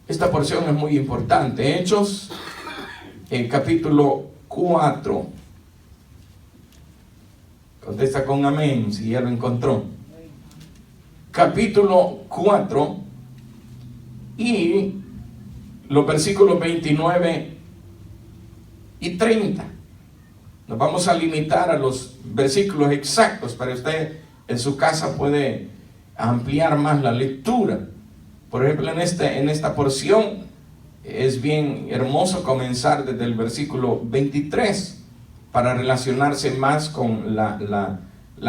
esta porción es muy importante. Hechos capítulo 4. Contesta con amén si ya lo encontró. Capítulo 4 y los versículos 29 y 30. Nos vamos a limitar a los versículos exactos, para usted en su casa puede ampliar más la lectura. Por ejemplo, en esta porción es bien hermoso comenzar desde el versículo 23 para relacionarse más con la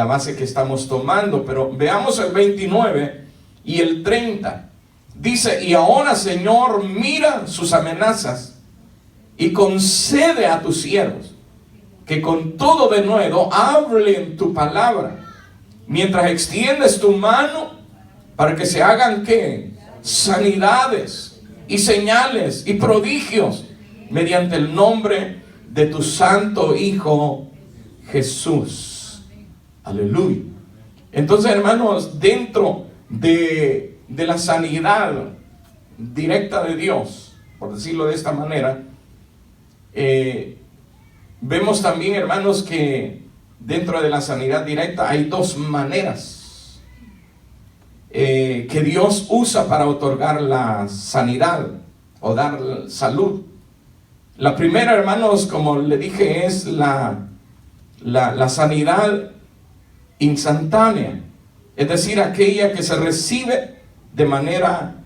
base que estamos tomando. Pero veamos el 29 y el 30. Dice, y ahora, Señor, mira sus amenazas y concede a tus siervos que con todo denuedo hablen tu palabra, mientras extiendes tu mano para que se hagan ¿qué? Sanidades y señales y prodigios mediante el nombre de tu santo Hijo Jesús. Aleluya. Entonces, hermanos, dentro de la sanidad directa de Dios, por decirlo de esta manera, vemos también, hermanos, que dentro de la sanidad directa hay dos maneras que Dios usa para otorgar la sanidad o dar salud. La primera, hermanos, como le dije, es la sanidad instantánea, es decir, aquella que se recibe de manera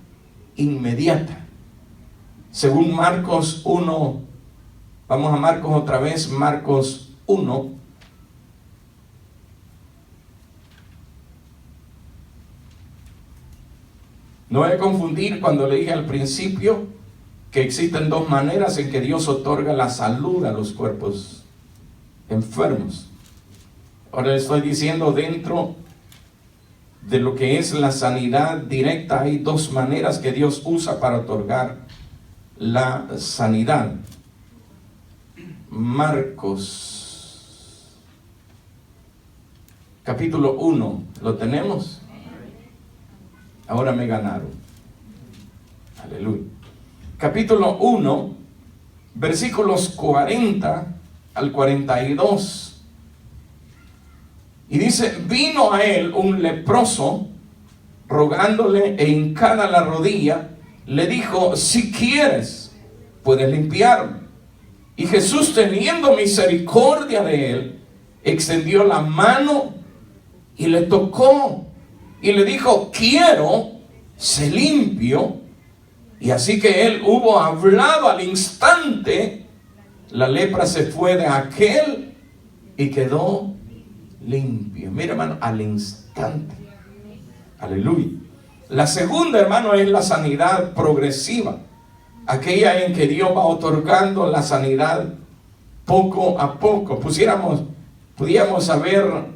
inmediata. Según Marcos 1, vamos a Marcos otra vez, Marcos 1. No voy a confundir cuando le dije al principio que existen dos maneras en que Dios otorga la salud a los cuerpos enfermos. Ahora le estoy diciendo, dentro de lo que es la sanidad directa, hay dos maneras que Dios usa para otorgar la sanidad. Marcos, capítulo 1, ¿lo tenemos? Ahora me ganaron. Aleluya. Capítulo 1, versículos 40 al 42. Y dice: vino a él un leproso, rogándole e hincada la rodilla, le dijo: si quieres, puedes limpiarme. Y Jesús, teniendo misericordia de él, extendió la mano y le tocó, y le dijo: quiero, sé limpio. Y así que él hubo hablado, al instante la lepra se fue de aquel y quedó limpio. Mira, hermano, al instante. Aleluya. La segunda, hermano, es la sanidad progresiva, aquella en que Dios va otorgando la sanidad poco a poco. Pudiéramos haber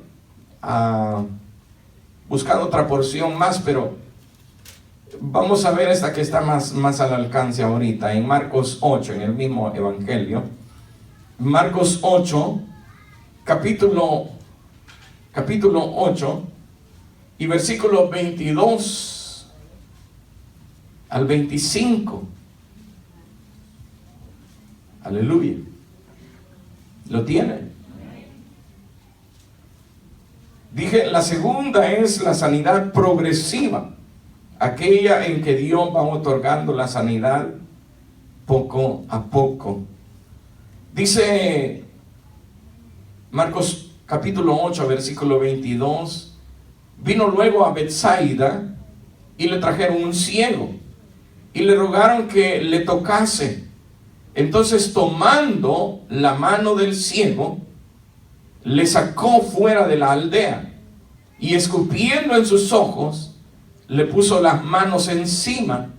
buscado otra porción más, pero vamos a ver esta que está más al alcance ahorita, en Marcos 8, en el mismo evangelio. Marcos 8, capítulo 8 y versículos 22 al 25. Aleluya. ¿Lo tiene? Dije, la segunda es la sanidad progresiva, aquella en que Dios va otorgando la sanidad poco a poco. Dice Marcos capítulo 8, versículo 22, vino luego a Betsaida y le trajeron un ciego y le rogaron que le tocase. Entonces, tomando la mano del ciego, le sacó fuera de la aldea y, escupiendo en sus ojos, le puso las manos encima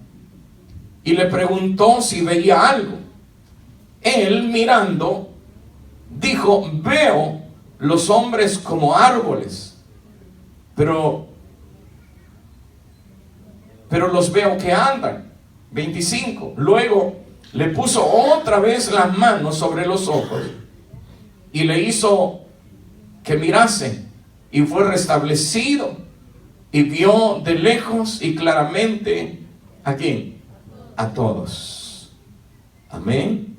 y le preguntó si veía algo. Él, mirando, dijo: veo los hombres como árboles, pero los veo que andan. 25. Luego le puso otra vez las manos sobre los ojos y le hizo que mirase, y fue restablecido y vio de lejos y claramente. ¿A quién? A todos. Amén.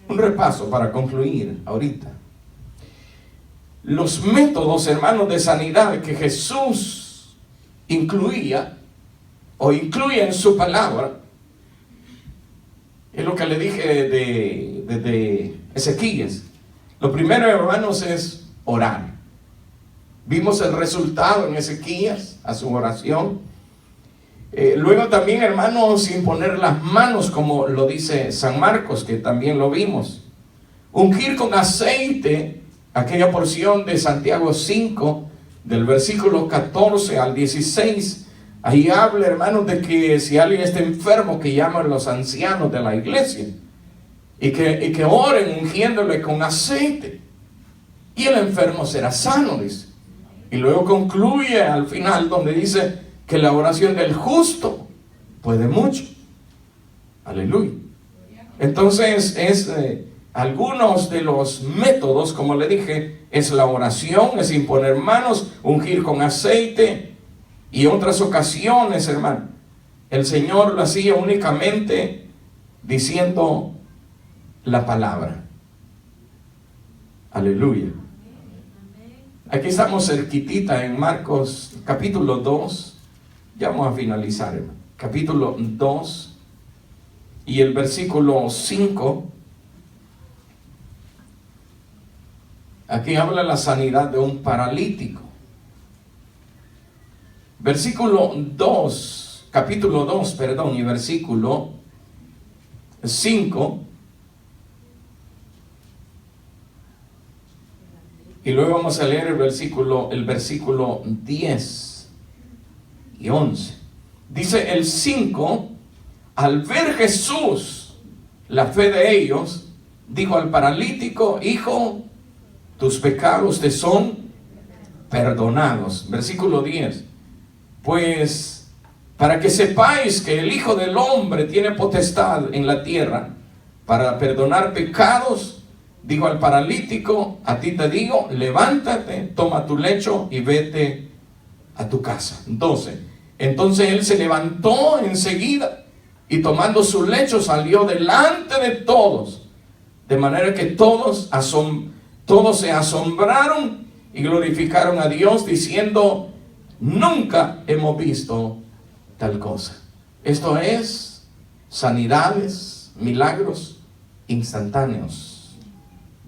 Un repaso para concluir ahorita. Los métodos, hermanos, de sanidad que Jesús incluía o incluye en su palabra, es lo que le dije de Ezequías. Lo primero, hermanos, es orar. Vimos el resultado en Ezequías, a su oración. Luego también, hermanos, imponer las manos, como lo dice San Marcos, que también lo vimos. Ungir con aceite, aquella porción de Santiago 5, del versículo 14 al 16. Ahí habla, hermanos, de que si alguien está enfermo, que llamen a los ancianos de la iglesia y que oren ungiéndole con aceite, y el enfermo será sano, dice. Y luego concluye al final donde dice que la oración del justo puede mucho. Aleluya. Entonces algunos de los métodos, como le dije, es la oración, es imponer manos, ungir con aceite. Y otras ocasiones, hermano, el Señor lo hacía únicamente diciendo la palabra. Aleluya. Aquí estamos cerquitita en Marcos capítulo 2. Ya vamos a finalizar, hermano. Capítulo 2 y el versículo 5. Aquí habla la sanidad de un paralítico. Versículo 2, capítulo 2, perdón, y versículo 5. Y luego vamos a leer el versículo 10 y 11. Dice el 5: al ver Jesús la fe de ellos, dijo al paralítico: hijo, tus pecados te son perdonados. Versículo 10. Pues para que sepáis que el Hijo del Hombre tiene potestad en la tierra para perdonar pecados, dijo al paralítico: a ti te digo, levántate, toma tu lecho y vete a tu casa. 12. Entonces él se levantó enseguida y tomando su lecho salió delante de todos, de manera que todos se asombraron y glorificaron a Dios, diciendo: nunca hemos visto tal cosa. Esto es sanidades, milagros instantáneos,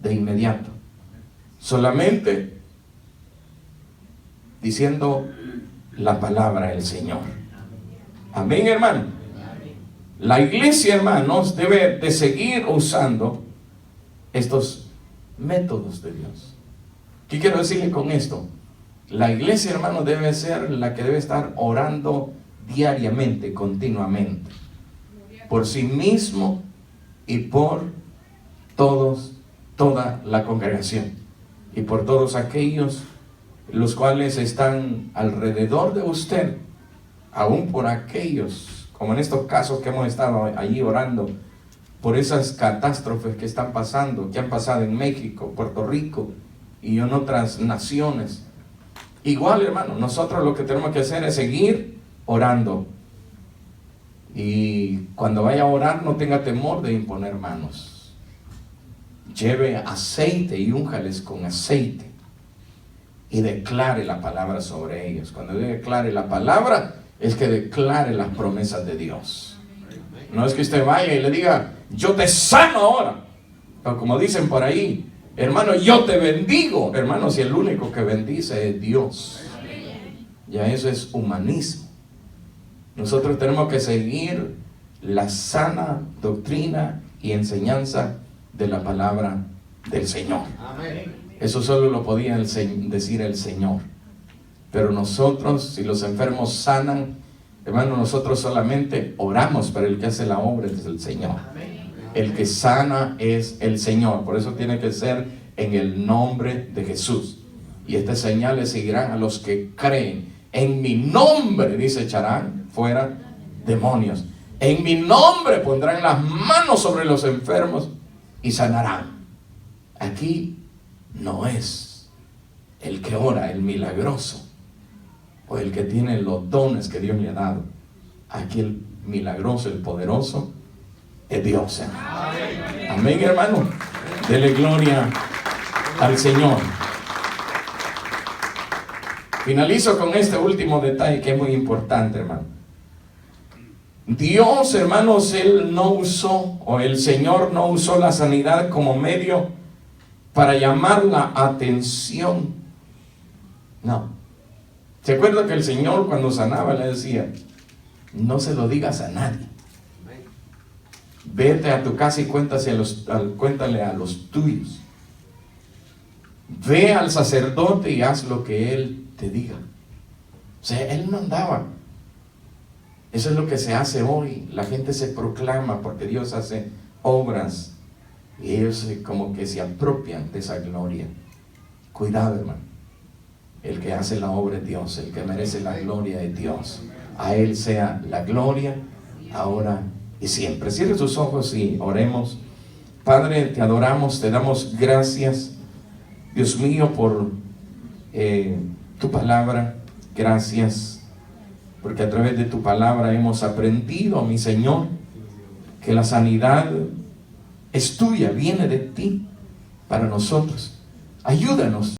de inmediato, solamente diciendo la palabra del Señor. Amén, hermano. La iglesia, hermanos, debe de seguir usando estos métodos de Dios. ¿Qué quiero decirle con esto? La iglesia, hermano, debe ser la que debe estar orando diariamente, continuamente, por sí mismo y por toda la congregación, y por todos aquellos los cuales están alrededor de usted, aún por aquellos, como en estos casos que hemos estado allí orando, por esas catástrofes que están pasando, que han pasado en México, Puerto Rico y en otras naciones. Igual, hermano, nosotros lo que tenemos que hacer es seguir orando. Y cuando vaya a orar, no tenga temor de imponer manos. Lleve aceite y únjales con aceite. Y declare la palabra sobre ellos. Cuando declare la palabra, es que declare las promesas de Dios. No es que usted vaya y le diga: yo te sano ahora. O como dicen por ahí: hermano, yo te bendigo. Hermano, si el único que bendice es Dios. Ya eso es humanismo. Nosotros tenemos que seguir la sana doctrina y enseñanza de la palabra del Señor. Eso solo lo podía decir el Señor. Pero nosotros, si los enfermos sanan, hermano, nosotros solamente oramos, pero el que hace la obra es el Señor. El que sana es el Señor. Por eso tiene que ser en el nombre de Jesús. Y estas señales seguirán a los que creen. En mi nombre, dice, echarán fuera demonios. En mi nombre pondrán las manos sobre los enfermos y sanarán. Aquí no es el que ora, el milagroso, o el que tiene los dones que Dios le ha dado. Aquí el milagroso, el poderoso, es Dios, hermano. Amén, hermano. Dele gloria al Señor. Finalizo con este último detalle que es muy importante, hermano. Dios, hermanos, Él no usó, o el Señor no usó la sanidad como medio para llamar la atención. No. ¿Se acuerda que el Señor cuando sanaba le decía: no se lo digas a nadie? Vete a tu casa y cuéntale a los tuyos. Ve al sacerdote y haz lo que él te diga. O sea, él no andaba. Eso es lo que se hace hoy. La gente se proclama porque Dios hace obras y ellos como que se apropian de esa gloria. Cuidado, hermano. El que hace la obra es Dios, el que merece la gloria es Dios. A Él sea la gloria, ahora y siempre. Cierre tus ojos y oremos. Padre, te adoramos, te damos gracias, Dios mío, por tu palabra. Gracias, porque a través de tu palabra hemos aprendido, mi Señor, que la sanidad es tuya, viene de ti para nosotros. Ayúdanos